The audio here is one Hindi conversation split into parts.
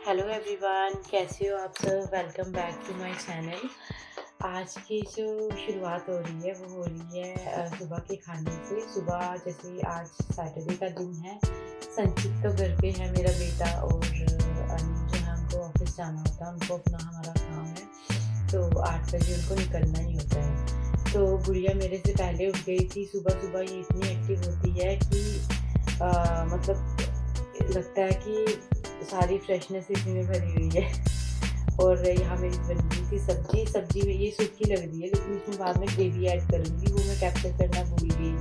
हेलो एवरीवन, कैसे हो आप सब। Welcome back to my channel. आज की जो शुरुआत हो रही है वो हो रही है सुबह के खाने से। सुबह जैसे आज सैटरडे का दिन है, संचित तो घर पे है मेरा बेटा, और अनिल जो है उनको ऑफिस जाना होता है, उनको अपना हमारा काम है, तो 8 बजे उनको निकलना ही होता है। तो गुड़िया मेरे से पहले उठ गई थी। सुबह सुबह ये इतनी एक्टिव होती है कि मतलब लगता है कि सारी फ्रेशनेस इसी में भरी हुई है। और यहाँ मेरी बन गई थी सब्जी। सब्जी में ये सूखी लग रही है, लेकिन इसमें बाद में ग्रेवी ऐड करूँगी, वो मैं कैप्चर करना भूल गई।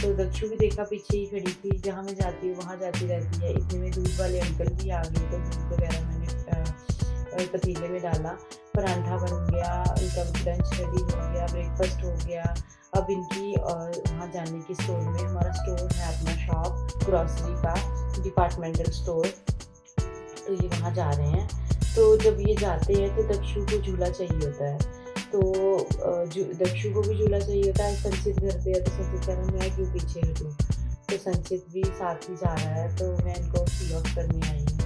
तो दक्षु भी देखा पीछे ही खड़ी थी, जहाँ मैं जाती हूँ वहाँ जाती रहती है। इतने में दूध वाले अंकल भी आ गए, तो दूध वगैरह मैंने पतीले में डाला। परांठा बन गया, इनका लंच रेडी हो गया, ब्रेकफास्ट हो गया। अब इनकी वहाँ जाने की, स्टोर में, हमारा स्टोर है अपना, शॉप ग्रॉसरी का, डिपार्टमेंटल स्टोर, तो ये वहाँ जा रहे हैं। तो जब ये जाते हैं तो दक्षु को झूला चाहिए होता है, तो दक्षु को भी झूला चाहिए होता है। संचित घर पे है, तो संचित कह रहा है मैं क्यों पीछे हटूँ, तो संचित भी साथ ही जा रहा है, तो मैं इनको सी ऑफ करने आई हूँ।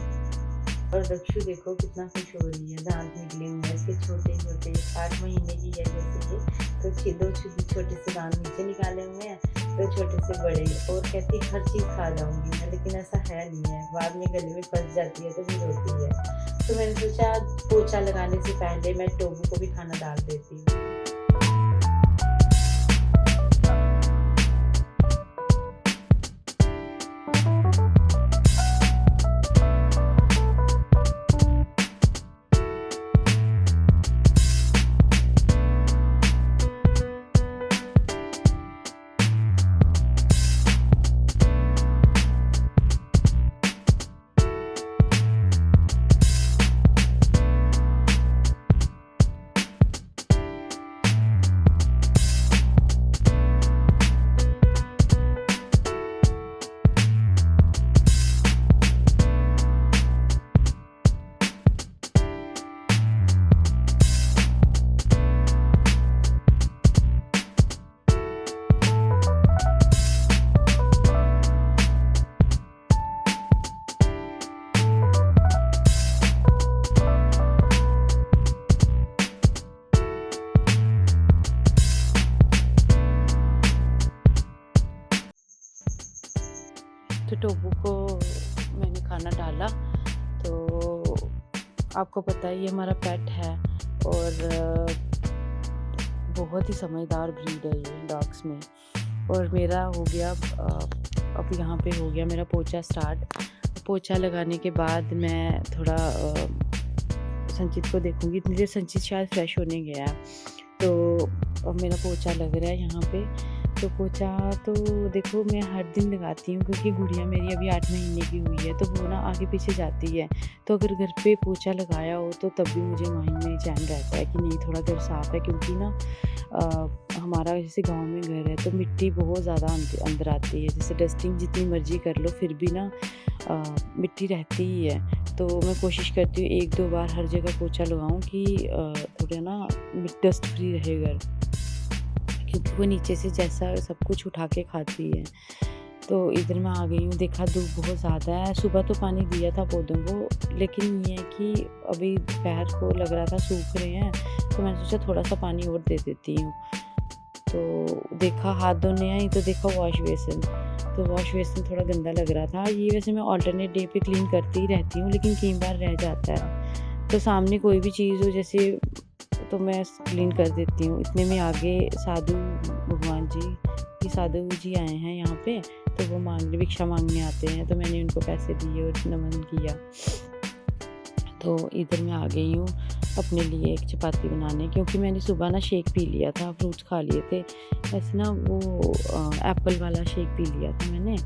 और दक्षु देखो कितना खुश हो रही है, दांत निकले हुए हैं इसके छोटे छोटे, 8 महीने की है जैसे ये, तो दो छोटे से दांत नीचे निकाले हुए हैं, तो छोटे से बड़े, और कहती हर चीज़ खा जाऊंगी मैं, लेकिन ऐसा है नहीं है, बाद में गले में फंस जाती है तो फिर रोती है। तो मैंने सोचा पोछा लगाने से पहले मैं टोबू को भी खाना डाल देती हूँ। तो टोबू को मैंने खाना डाला। तो आपको पता है ये हमारा पेट है, और बहुत ही समझदार ब्रीड है ये डॉग्स में। और मेरा हो गया अब यहाँ पे हो गया मेरा पोछा स्टार्ट। पोछा लगाने के बाद मैं थोड़ा संचित को देखूँगी। इतनी देर संचित शायद फ्रेश होने गया है, तो अब मेरा पोछा लग रहा है यहाँ पे। तो पोछा तो देखो मैं हर दिन लगाती हूँ, क्योंकि गुड़िया मेरी अभी 8 महीने की हुई है, तो वो ना आगे पीछे जाती है। तो अगर घर पे पोछा लगाया हो तो तब भी मुझे माइंड में चैन रहता है कि नहीं थोड़ा घर साफ़ है, क्योंकि ना हमारा जैसे गांव में घर है तो मिट्टी बहुत ज़्यादा अंदर आती है। जैसे डस्टिंग जितनी मर्जी कर लो फिर भी ना मिट्टी रहती ही है। तो मैं कोशिश करती हूँ 1-2 बार हर जगह पोछा लगाऊँ कि थोड़ा ना डस्ट फ्री रहे घर, क्योंकि वो नीचे से जैसा सब कुछ उठा के खाती है। तो इधर मैं आ गई हूँ, देखा धूप बहुत ज़्यादा है। सुबह तो पानी दिया था पौधों को, लेकिन ये है कि अभी दोपहर को लग रहा था सूख रहे हैं, तो मैंने सोचा थोड़ा सा पानी और दे देती हूँ। तो देखा हाथ धोने आई तो देखा वॉश बेसिन, तो वॉश बेसिन थोड़ा गंदा लग रहा था। ये वैसे मैं अल्टरनेट डे पे क्लीन करती ही रहती हूँ, लेकिन कई बार रह जाता है। तो सामने कोई भी चीज़ हो जैसे, तो मैं क्लीन कर देती हूँ। इतने में आगे साधु भगवान जी कि साधु जी आए हैं यहाँ पे, तो वो भिक्षा मांगने आते हैं, तो मैंने उनको पैसे दिए और नमन किया। तो इधर मैं आ गई हूँ अपने लिए एक चपाती बनाने, क्योंकि मैंने सुबह ना शेक पी लिया था, फ्रूट्स खा लिए थे। वैसे ना वो एप्पल वाला शेक पी लिया था मैंने,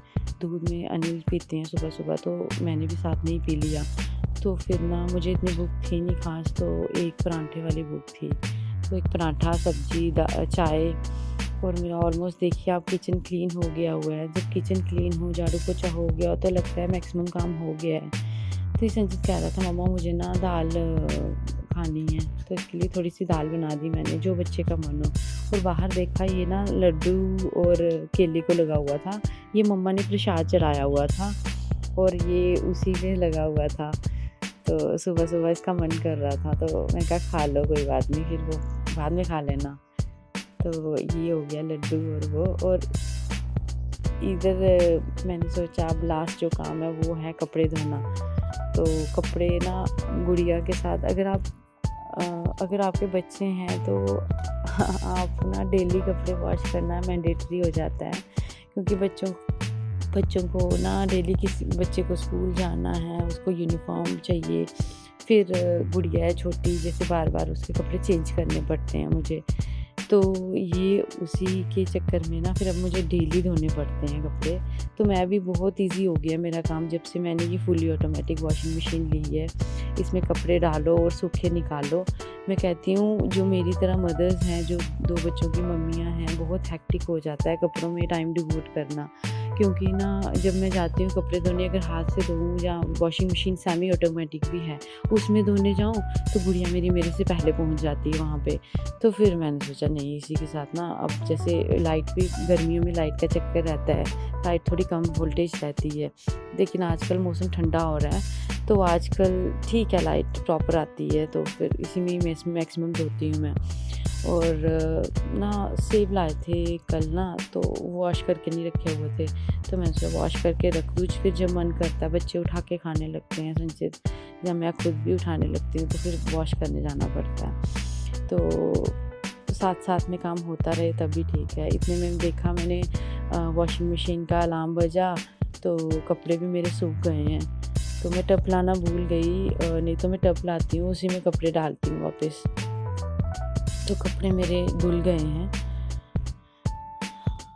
दूध में अनिल पीते हैं सुबह सुबह, तो मैंने भी साथ में ही पी लिया। तो फिर ना मुझे इतनी भूख थी नहीं खास, तो एक परांठे वाली भूख थी, तो एक परांठा, सब्जी, चाय। और मेरा ऑलमोस्ट देखिए आप किचन क्लीन हो गया हुआ है। जब किचन क्लीन हो, झाड़ू पोछा हो गया तो लगता है मैक्सिमम काम हो गया है। तो ये संजीत कह रहा था मम्मा मुझे ना दाल खानी है, तो इसके लिए थोड़ी सी दाल बना दी मैंने, जो बच्चे का मन हो। और बाहर देखा ये ना लड्डू और केले को लगा हुआ था, ये मम्मा ने प्रसाद चढ़ाया हुआ था और ये उसी में लगा हुआ था। तो सुबह-सुबह इसका मन कर रहा था, तो मैंने कहा खा लो कोई बात नहीं, फिर वो बाद में खा लेना। तो ये हो गया लड्डू और वो। और इधर मैंने सोचा अब लास्ट जो काम है वो है कपड़े धोना। तो कपड़े ना गुड़िया के साथ अगर आपके बच्चे हैं तो आप ना डेली कपड़े वॉश करना मैंडेटरी हो जाता है, क्योंकि बच्चों को ना डेली किसी बच्चे को स्कूल जाना है, उसको यूनिफॉर्म चाहिए। फिर गुड़िया है छोटी, जैसे बार-बार उसके कपड़े चेंज करने पड़ते हैं मुझे। तो ये उसी के चक्कर में ना फिर अब मुझे डेली धोने पड़ते हैं कपड़े। तो मैं भी बहुत ईज़ी हो गया मेरा काम जब से मैंने ये फुली ऑटोमेटिक वॉशिंग मशीन ली है। इसमें कपड़े डालो और सूखे निकालो। मैं कहती हूँ जो मेरी तरह मदर्स हैं, जो 2 बच्चों की मम्मियाँ हैं, बहुत हेक्टिक हो जाता है कपड़ों में टाइम डिवोट करना। क्योंकि ना जब मैं जाती हूँ कपड़े धोने, अगर हाथ से धोऊँ या वॉशिंग मशीन सेमी ऑटोमेटिक भी है, उसमें धोने जाऊँ तो गुड़िया मेरे से पहले पहुँच जाती है वहाँ पे। तो फिर मैंने सोचा नहीं, इसी के साथ ना अब जैसे लाइट भी गर्मियों में लाइट का चक्कर रहता है, लाइट थोड़ी कम वोल्टेज रहती है। लेकिन आजकल मौसम ठंडा हो रहा है तो आजकल ठीक है, लाइट प्रॉपर आती है, तो फिर इसी में ही मैक्सिमम धोती हूँ मैं। और ना सेब लाए थे कल ना, तो वॉश करके नहीं रखे हुए थे, तो मैंने सोचा वॉश करके रख दूँ। फिर जब मन करता है बच्चे उठा के खाने लगते हैं संचित, या मैं खुद भी उठाने लगती हूँ, तो फिर वॉश करने जाना पड़ता है। तो साथ में काम होता रहे तभी ठीक है। इतने में देखा मैंने वॉशिंग मशीन का अलार्म बजा, तो कपड़े भी मेरे सूख गए हैं। तो मैं टब लाना भूल गई, नहीं तो मैं टब लाती हूँ, उसी में कपड़े डालती हूँ वापस। तो कपड़े मेरे धुल गए हैं।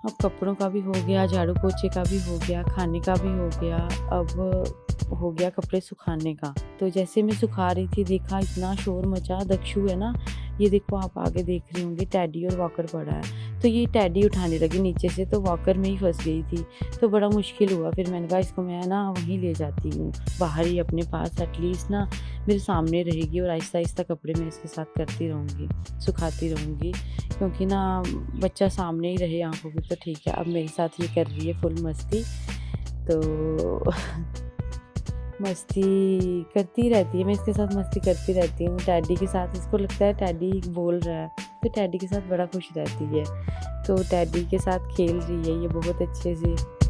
अब कपड़ों का भी हो गया, झाड़ू पोछे का भी हो गया, खाने का भी हो गया, अब हो गया कपड़े सुखाने का। तो जैसे मैं सुखा रही थी देखा इतना शोर मचा। दक्षु है ना, ये देखो आप आगे देख रही होंगी, टैडी और वॉकर पड़ा है। तो ये टैडी उठाने लगी नीचे से, तो वॉकर में ही फंस गई थी, तो बड़ा मुश्किल हुआ। फिर मैंने कहा इसको मैं ना वहीं ले जाती हूँ बाहर ही अपने पास, एटलीस्ट ना मेरे सामने रहेगी और आहिस्ता आहिस्ता कपड़े मैं इसके साथ करती रहूँगी, सुखाती रहूँगी। क्योंकि ना बच्चा सामने ही रहे आंखों की तो ठीक है। अब मेरे साथ ये कर रही है फुल मस्ती, तो मस्ती करती रहती है, मैं इसके साथ मस्ती करती रहती हूँ। टैडी के साथ इसको लगता है टैडी बोल रहा है, तो टैडी के साथ बड़ा खुश रहती है। तो टैडी के साथ खेल रही है ये बहुत अच्छे से।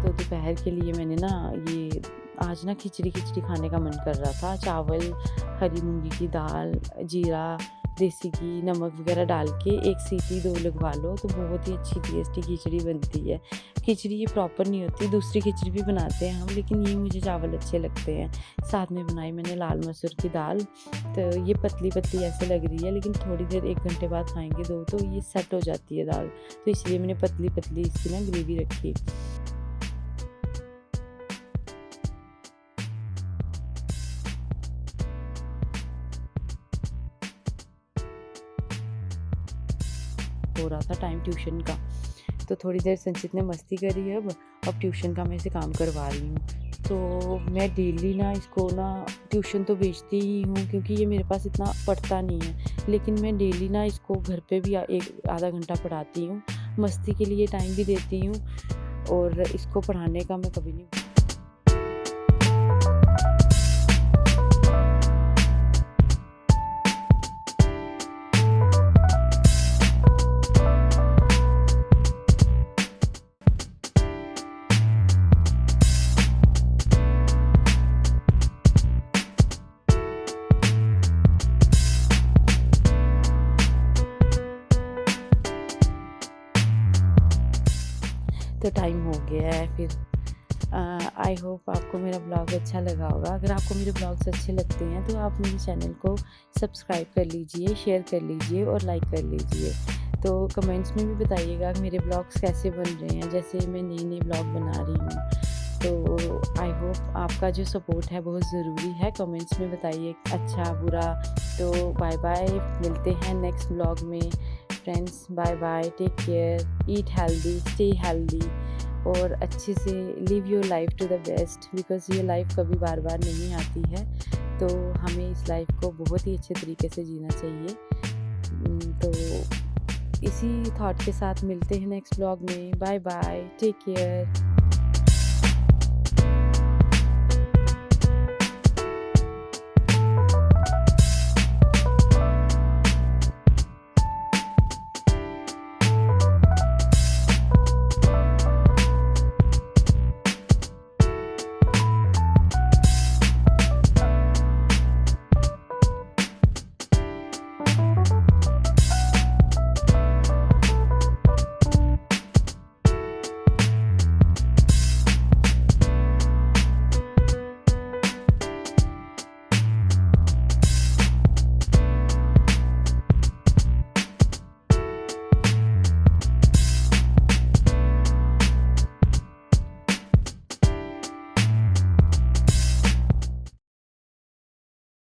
तो दोपहर के लिए मैंने ना ये आज ना खिचड़ी खाने का मन कर रहा था। चावल, हरी मूंगी की दाल, जीरा, देसी घी, नमक वगैरह डाल के 1 सीटी 2 लगवा लो, तो बहुत ही अच्छी टेस्टी खिचड़ी बनती है। खिचड़ी ये प्रॉपर नहीं होती, दूसरी खिचड़ी भी बनाते हैं हम, लेकिन ये मुझे चावल अच्छे लगते हैं। साथ में बनाई मैंने लाल मसूर की दाल, तो ये पतली ऐसे लग रही है, लेकिन थोड़ी देर 1 घंटे बाद खाएंगे तो ये सेट हो जाती है दाल, तो इसलिए मैंने पतली इसकी ना ग्रेवी रखी। हो रहा था टाइम ट्यूशन का, तो थोड़ी देर संचित ने मस्ती करी। अब ट्यूशन का मैं इसे काम करवा रही हूँ। तो मैं डेली ना इसको ना ट्यूशन तो भेजती ही हूँ, क्योंकि ये मेरे पास इतना पढ़ता नहीं है, लेकिन मैं डेली ना इसको घर पे भी 1 आधा घंटा पढ़ाती हूँ। मस्ती के लिए टाइम भी देती हूँ, और इसको पढ़ाने का मैं कभी नहीं। तो टाइम हो गया है फिर। आई होप आपको मेरा ब्लॉग अच्छा लगा होगा। अगर आपको मेरे ब्लॉग्स अच्छे लगते हैं तो आप मेरे चैनल को सब्सक्राइब कर लीजिए, शेयर कर लीजिए और लाइक कर लीजिए। तो कमेंट्स में भी बताइएगा मेरे ब्लॉग्स कैसे बन रहे हैं, जैसे मैं नई ब्लॉग बना रही हूँ। तो आई होप आपका जो सपोर्ट है बहुत ज़रूरी है। कमेंट्स में बताइए अच्छा बुरा। तो बाय बाय, मिलते हैं नेक्स्ट ब्लॉग में। Friends, bye bye, take care, eat healthy, stay healthy और अच्छे से live your life to the best, because ये लाइफ कभी बार-बार नहीं आती है। तो हमें इस लाइफ को बहुत ही अच्छे तरीके से जीना चाहिए। तो इसी थॉट के साथ मिलते हैं नेक्स्ट व्लॉग में। Bye bye, take care.